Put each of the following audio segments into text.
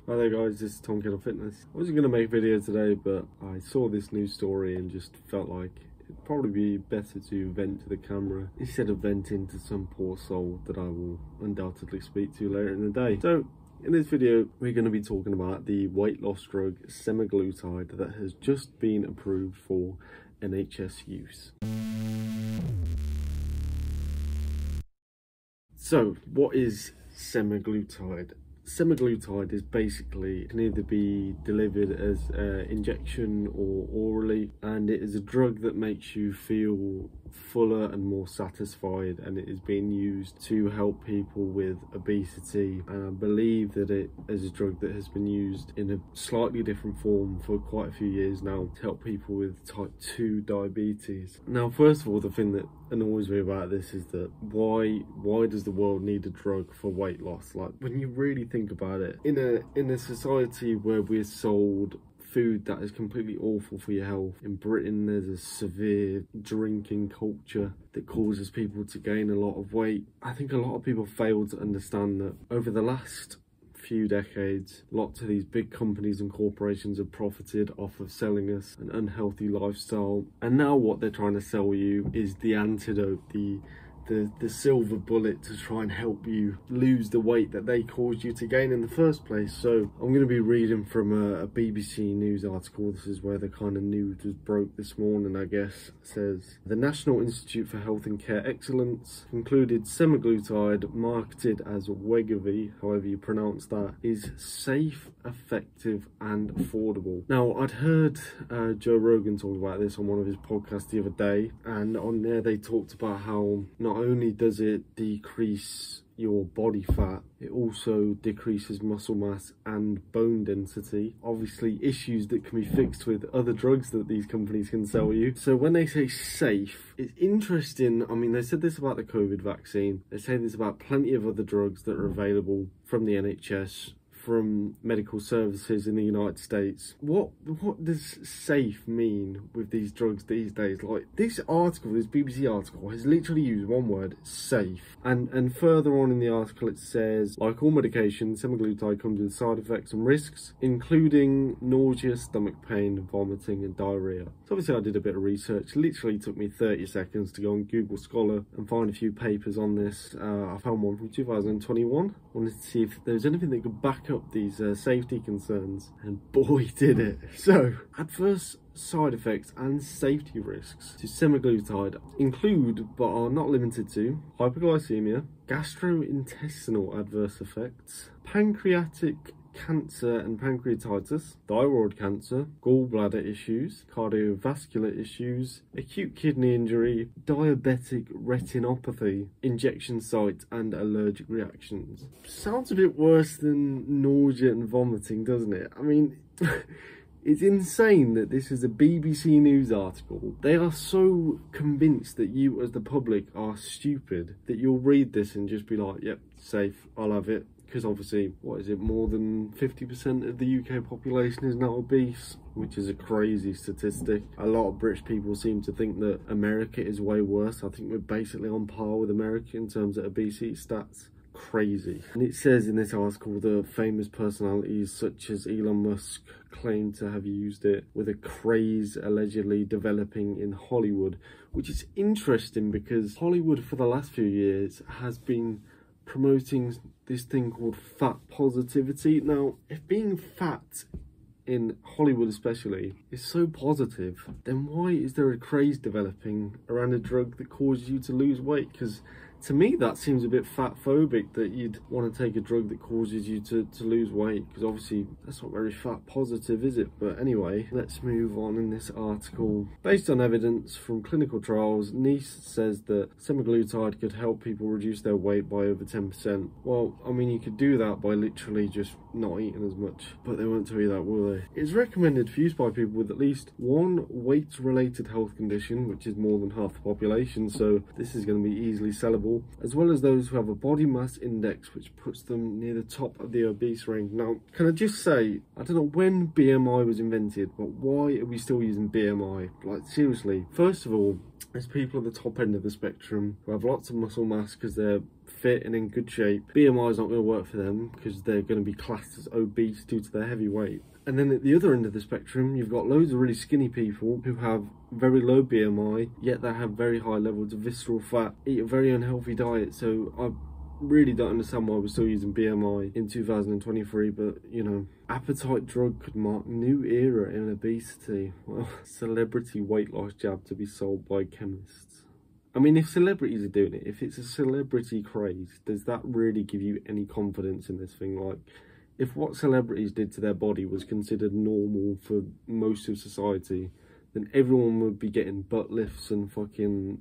Hi there guys, this is Tom Kendall Fitness. I wasn't going to make a video today, but I saw this news story and just felt like it'd probably be better to vent to the camera instead of venting to some poor soul that I will undoubtedly speak to later in the day. So in this video, we're going to be talking about the weight loss drug semaglutide that has just been approved for NHS use. So what is semaglutide? Semaglutide is basically, can either be delivered as injection or orally, and it is a drug that makes you feel fuller and more satisfied, and it is being used to help people with obesity. And I believe that it is a drug that has been used in a slightly different form for quite a few years now to help people with type 2 diabetes. Now, first of all, the thing that annoys me about this is that why does the world need a drug for weight loss? Like, when you really think about it, in a society where we're sold food that is completely awful for your health. In Britain, there's a severe drinking culture that causes people to gain a lot of weight. I think a lot of people fail to understand that over the last few decades, lots of these big companies and corporations have profited off of selling us an unhealthy lifestyle, and now what they're trying to sell you is the antidote, the silver bullet to try and help you lose the weight that they caused you to gain in the first place. So I'm going to be reading from a BBC News article. This is where the kind of news was broke this morning, I guess. It says, the National Institute for Health and Care Excellence concluded semaglutide, marketed as Wegovy, however you pronounce that, is safe, effective and affordable. Now, I'd heard Joe Rogan talk about this on one of his podcasts the other day, and on there they talked about how not only does it decrease your body fat, it also decreases muscle mass and bone density. Obviously issues that can be fixed with other drugs that these companies can sell you. So when they say safe, it's interesting. I mean, they said this about the COVID vaccine. They say this about plenty of other drugs that are available from the NHS, from medical services in the United States. What does safe mean with these drugs these days? Like, this article, this BBC article, has literally used one word, safe. And further on in the article it says, like all medications, semaglutide comes with side effects and risks, including nausea, stomach pain, vomiting and diarrhea. So obviously I did a bit of research. It literally took me 30 seconds to go on Google Scholar and find a few papers on this. I found one from 2021. I wanted to see if there was anything that could back up these safety concerns, and boy did it. So, adverse side effects and safety risks to semaglutide include, but are not limited to, hypoglycemia, gastrointestinal adverse effects, pancreatic cancer and pancreatitis, thyroid cancer, gallbladder issues, cardiovascular issues, acute kidney injury, diabetic retinopathy, injection site and allergic reactions. Sounds a bit worse than nausea and vomiting, doesn't it? I mean, it's insane that this is a BBC News article. They are so convinced that you as the public are stupid that you'll read this and just be like, yep, safe, I'll have it. Because obviously, what is it, more than 50% of the UK population is now obese, which is a crazy statistic. A lot of British people seem to think that America is way worse. I think we're basically on par with America in terms of obesity stats. Crazy. And it says in this article that famous personalities such as Elon Musk claim to have used it, with a craze allegedly developing in Hollywood, which is interesting because Hollywood for the last few years has been promoting this thing called fat positivity. Now, if being fat in Hollywood especially is so positive, then why is there a craze developing around a drug that causes you to lose weight? Because to me that seems a bit fat phobic, that you'd want to take a drug that causes you to lose weight, because obviously that's not very fat positive, is it? But anyway, let's move on in this article. Based on evidence from clinical trials, Nice says that semaglutide could help people reduce their weight by over 10%. Well, I mean, you could do that by literally just not eating as much, but they won't tell you that, will they? It's recommended for use by people with at least one weight-related health condition, which is more than half the population, so this is going to be easily sellable, as well as those who have a body mass index which puts them near the top of the obese range. Now, can I just say, I don't know when BMI was invented, but why are we still using BMI? Like, seriously. First of all, there's people at the top end of the spectrum who have lots of muscle mass because they're fit and in good shape, BMI is not going to work for them because they're going to be classed as obese due to their heavy weight. And then at the other end of the spectrum, you've got loads of really skinny people who have very low BMI, yet they have very high levels of visceral fat, eat a very unhealthy diet. So I really don't understand why we're still using BMI in 2023, but you know, appetite drug could mark new era in obesity. Well, celebrity weight loss jab to be sold by chemists. I mean, if celebrities are doing it, if it's a celebrity craze, does that really give you any confidence in this thing? Like, if what celebrities did to their body was considered normal for most of society, then everyone would be getting butt lifts and fucking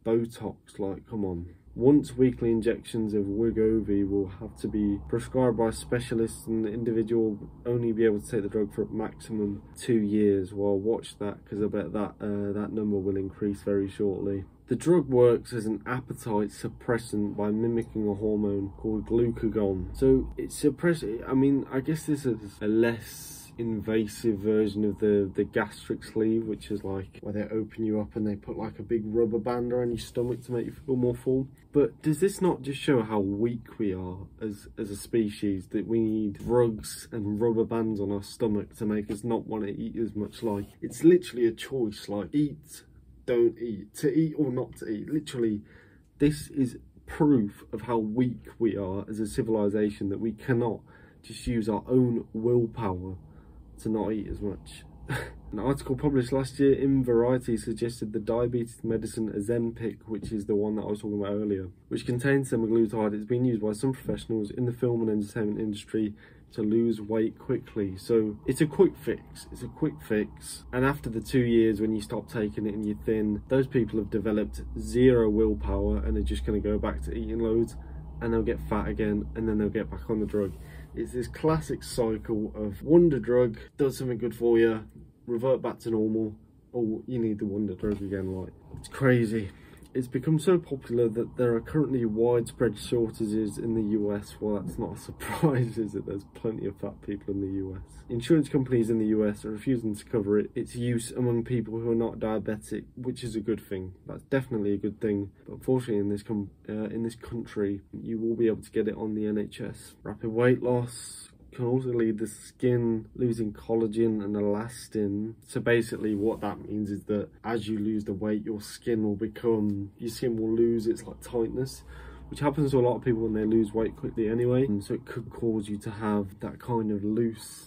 Botox. Like, come on. Once weekly injections of Wegovy will have to be prescribed by specialists, and the individual will only be able to take the drug for a maximum 2 years. Well, watch that, because I bet that that number will increase very shortly. The drug works as an appetite suppressant by mimicking a hormone called glucagon. So it suppresses, I mean, I guess this is a less invasive version of the gastric sleeve, which is like where they open you up and they put like a big rubber band around your stomach to make you feel more full. But does this not just show how weak we are as a species, that we need drugs and rubber bands on our stomach to make us not want to eat as much? Like, it's literally a choice, like eat, don't eat, to eat or not to eat. Literally, this is proof of how weak we are as a civilization, that we cannot just use our own willpower to not eat as much. An article published last year in Variety suggested the diabetes medicine Ozempic, which is the one that I was talking about earlier, which contains semaglutide, is being used by some professionals in the film and entertainment industry to lose weight quickly. So it's a quick fix. It's a quick fix. And after the 2 years when you stop taking it and you're thin, those people have developed zero willpower and are just going to go back to eating loads, and they'll get fat again, and then they'll get back on the drug. It's this classic cycle of wonder drug does something good for you, revert back to normal, or you need the wonder drug again. Like, it's crazy. It's become so popular that there are currently widespread shortages in the US. Well, that's not a surprise, is it? There's plenty of fat people in the US. Insurance companies in the US are refusing to cover its use among people who are not diabetic, which is a good thing. That's definitely a good thing. But unfortunately, in this country, you will be able to get it on the NHS. Rapid weight loss can also lead to skin losing collagen and elastin. So basically what that means is that as you lose the weight, your skin will lose its like tightness, which happens to a lot of people when they lose weight quickly anyway. And so it could cause you to have that kind of loose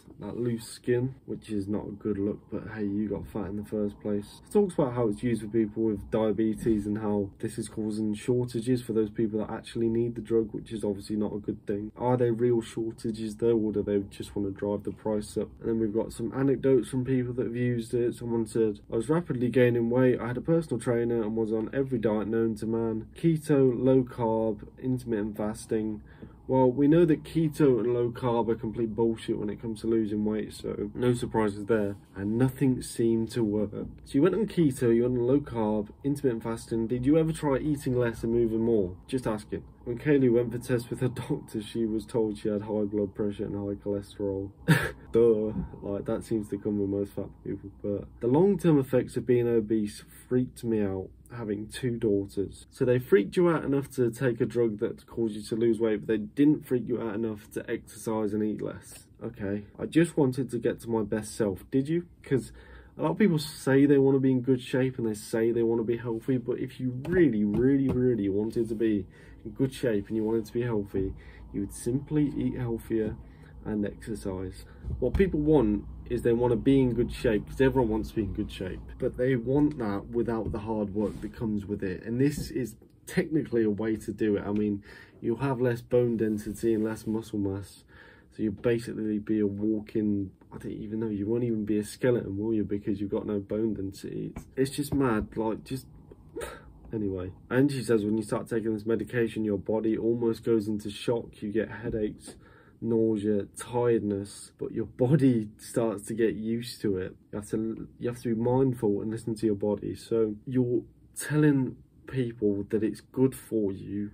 skin, which is not a good look, but hey, you got fat in the first place. It talks about how it's used for people with diabetes and how this is causing shortages for those people that actually need the drug, which is obviously not a good thing. Are they real shortages though, or do they just want to drive the price up? And then we've got some anecdotes from people that have used it. Someone said, I was rapidly gaining weight, I had a personal trainer and was on every diet known to man: keto, low carb, intermittent fasting. Well, we know that keto and low carb are complete bullshit when it comes to losing weight, so no surprises there. And nothing seemed to work. So you went on keto, you went on low carb, intermittent fasting. Did you ever try eating less and moving more? Just asking. When Kaylee went for tests with her doctor, she was told she had high blood pressure and high cholesterol. Duh. Like, that seems to come with most fat people. But the long-term effects of being obese freaked me out, having 2 daughters. So they freaked you out enough to take a drug that caused you to lose weight, but they didn't freak you out enough to exercise and eat less. Okay, I just wanted to get to my best self. Did you? Because a lot of people say they want to be in good shape and they say they want to be healthy, but if you really, really, really wanted to be in good shape and you wanted to be healthy, you would simply eat healthier and exercise. What people want is they want to be in good shape, because everyone wants to be in good shape, but they want that without the hard work that comes with it. And this is technically a way to do it. I mean, you'll have less bone density and less muscle mass, so you'll basically be a walking, I don't even know, you won't even be a skeleton, will you, because you've got no bone density. It's just mad. Like, just anyway. And she says when you start taking this medication, your body almost goes into shock. You get headaches, nausea, tiredness, but your body starts to get used to it. You have to be mindful and listen to your body. So you're telling people that it's good for you,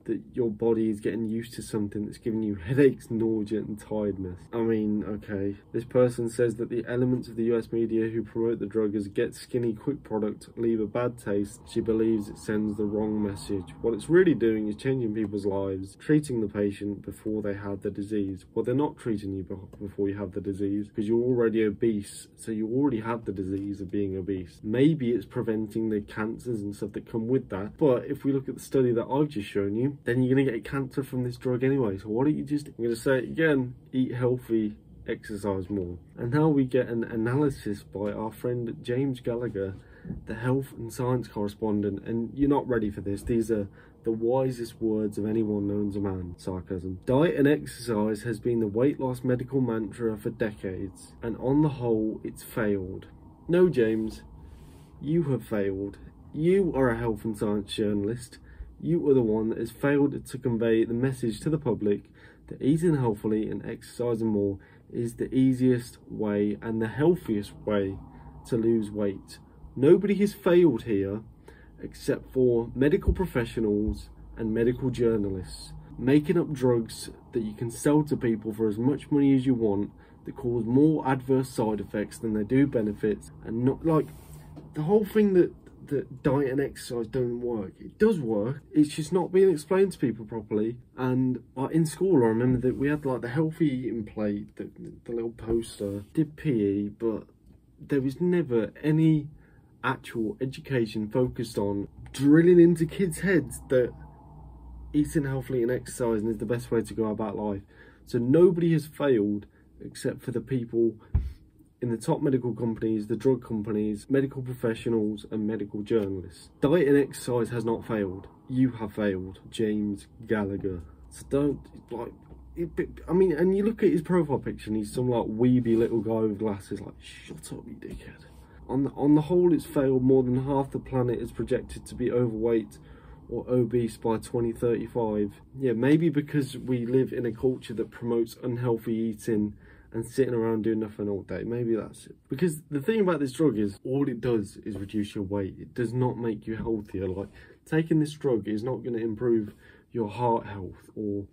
that your body is getting used to something that's giving you headaches, nausea and tiredness. I mean, okay, this person says that the elements of the US media who promote the drug as get skinny quick product leave a bad taste. She believes it sends the wrong message. What it's really doing is changing people's lives, treating the patient before they have the disease. Well, they're not treating you before you have the disease, because you're already obese, so you already have the disease of being obese. Maybe it's preventing the cancers and stuff that come with that, but if we look at the study that I've just shown you, then you're going to get cancer from this drug anyway. So why don't you just, I'm going to say it again, eat healthy, exercise more. And now we get an analysis by our friend James Gallagher, the health and science correspondent, and you're not ready for this. These are the wisest words of anyone known as a man. Sarcasm. Diet and exercise has been the weight loss medical mantra for decades, and on the whole it's failed. No, James, you have failed. You are a health and science journalist. You are the one that has failed to convey the message to the public that eating healthily and exercising more is the easiest way and the healthiest way to lose weight. Nobody has failed here except for medical professionals and medical journalists making up drugs that you can sell to people for as much money as you want, that cause more adverse side effects than they do benefits. And not like the whole thing that diet and exercise don't work. It does work, it's just not being explained to people properly. And in school I remember that we had like the healthy eating plate, the little poster, did PE, but there was never any actual education focused on drilling into kids' heads that eating healthily and exercising is the best way to go about life. So nobody has failed except for the people in the top medical companies, the drug companies, medical professionals and medical journalists. Diet and exercise has not failed. You have failed, James Gallagher. So don't, like, I mean, and you look at his profile picture and he's some like weeby little guy with glasses, like, shut up you dickhead. On the whole, it's failed. More than half the planet is projected to be overweight or obese by 2035. Yeah, maybe because we live in a culture that promotes unhealthy eating and sitting around doing nothing all day. Maybe that's it. Because the thing about this drug is, all it does is reduce your weight. It does not make you healthier. Like, taking this drug is not going to improve your heart health or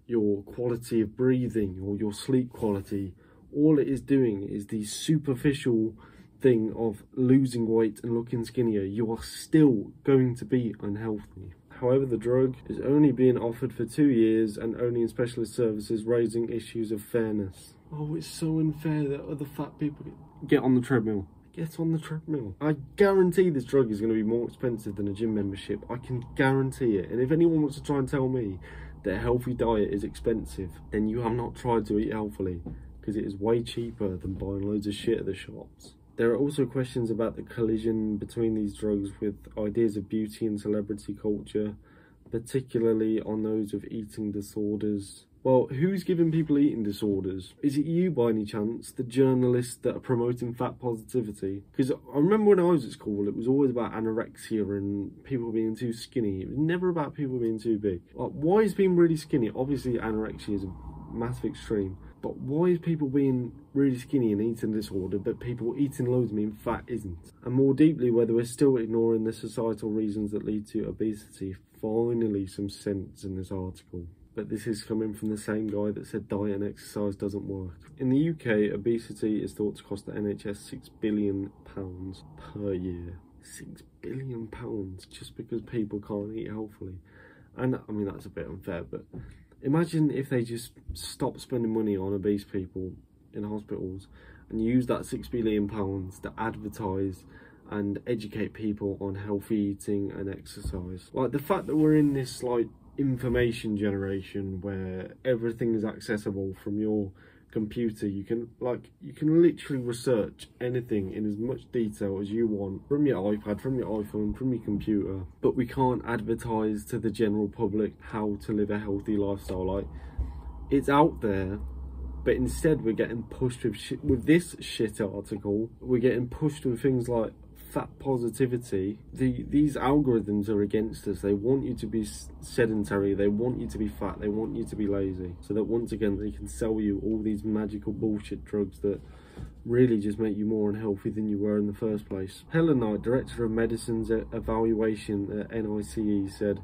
your quality of breathing or your sleep quality. All it is doing is the superficial thing of losing weight and looking skinnier. You are still going to be unhealthy. However, the drug is only being offered for 2 years and only in specialist services, raising issues of fairness. Oh, it's so unfair that other fat people get on the treadmill. Get on the treadmill. I guarantee this drug is going to be more expensive than a gym membership. I can guarantee it. And if anyone wants to try and tell me that a healthy diet is expensive, then you have not tried to eat healthily, because it is way cheaper than buying loads of shit at the shops. There are also questions about the collision between these drugs with ideas of beauty and celebrity culture, particularly on those of eating disorders. Well, who's giving people eating disorders? Is it you by any chance, the journalists that are promoting fat positivity? Because I remember when I was at school, it was always about anorexia and people being too skinny. It was never about people being too big. Like, why is being really skinny? Obviously, anorexia is a massive extreme. But why is people being really skinny and eating disorder, but people eating loads mean fat isn't? And more deeply, whether we're still ignoring the societal reasons that lead to obesity. Finally, some sense in this article. But this is coming from the same guy that said diet and exercise doesn't work. In the UK, obesity is thought to cost the NHS £6 billion per year. £6 billion just because people can't eat healthily. And I mean, that's a bit unfair, but imagine if they just stopped spending money on obese people in hospitals and use that £6 billion to advertise and educate people on healthy eating and exercise. Like, the fact that we're in this like information generation where everything is accessible from your computer, you can literally research anything in as much detail as you want from your iPad, from your iPhone, from your computer, but we can't advertise to the general public how to live a healthy lifestyle. Like, it's out there, but instead we're getting pushed with this shit article. We're getting pushed with things like fat positivity. These algorithms are against us. They want you to be sedentary, they want you to be fat, they want you to be lazy, so that once again they can sell you all these magical bullshit drugs that really just make you more unhealthy than you were in the first place. Helen Knight, Director of Medicine's Evaluation at NICE, said,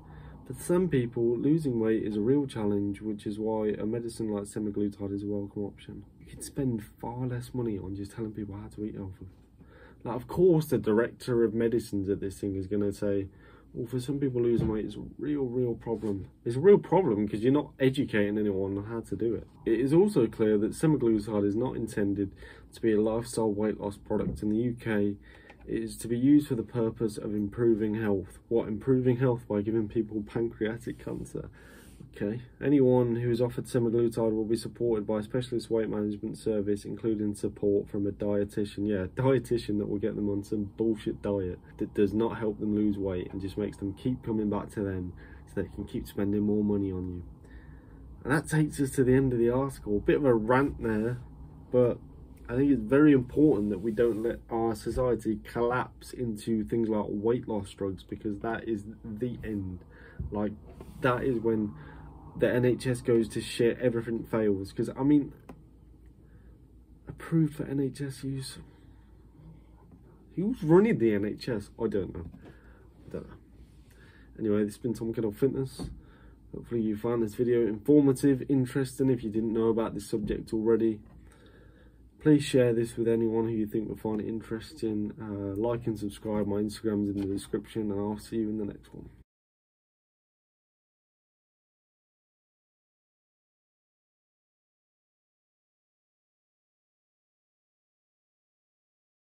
For some people, losing weight is a real challenge, which is why a medicine like semaglutide is a welcome option. You can spend far less money on just telling people how to eat healthy. Now, of course, the director of medicines at this thing is going to say, well, for some people, losing weight is a real problem. It's a real problem because you're not educating anyone on how to do it. It is also clear that semaglutide is not intended to be a lifestyle weight loss product in the UK. It is to be used for the purpose of improving health. What, improving health by giving people pancreatic cancer? Okay. Anyone who is offered semaglutide will be supported by a specialist weight management service, including support from a dietitian. Yeah, a dietitian that will get them on some bullshit diet that does not help them lose weight and just makes them keep coming back to them so they can keep spending more money on you. And that takes us to the end of the article. A bit of a rant there, but I think it's very important that we don't let our society collapse into things like weight loss drugs, because that is the end. Like, that is when the NHS goes to shit, everything fails. Because, I mean, approved for NHS use. Who's running the NHS? I don't know. Anyway, this has been Tom Kendall Fitness. Hopefully you found this video informative, interesting. If you didn't know about this subject already, please share this with anyone who you think will find it interesting. Like and subscribe. My Instagram's in the description, and I'll see you in the next one.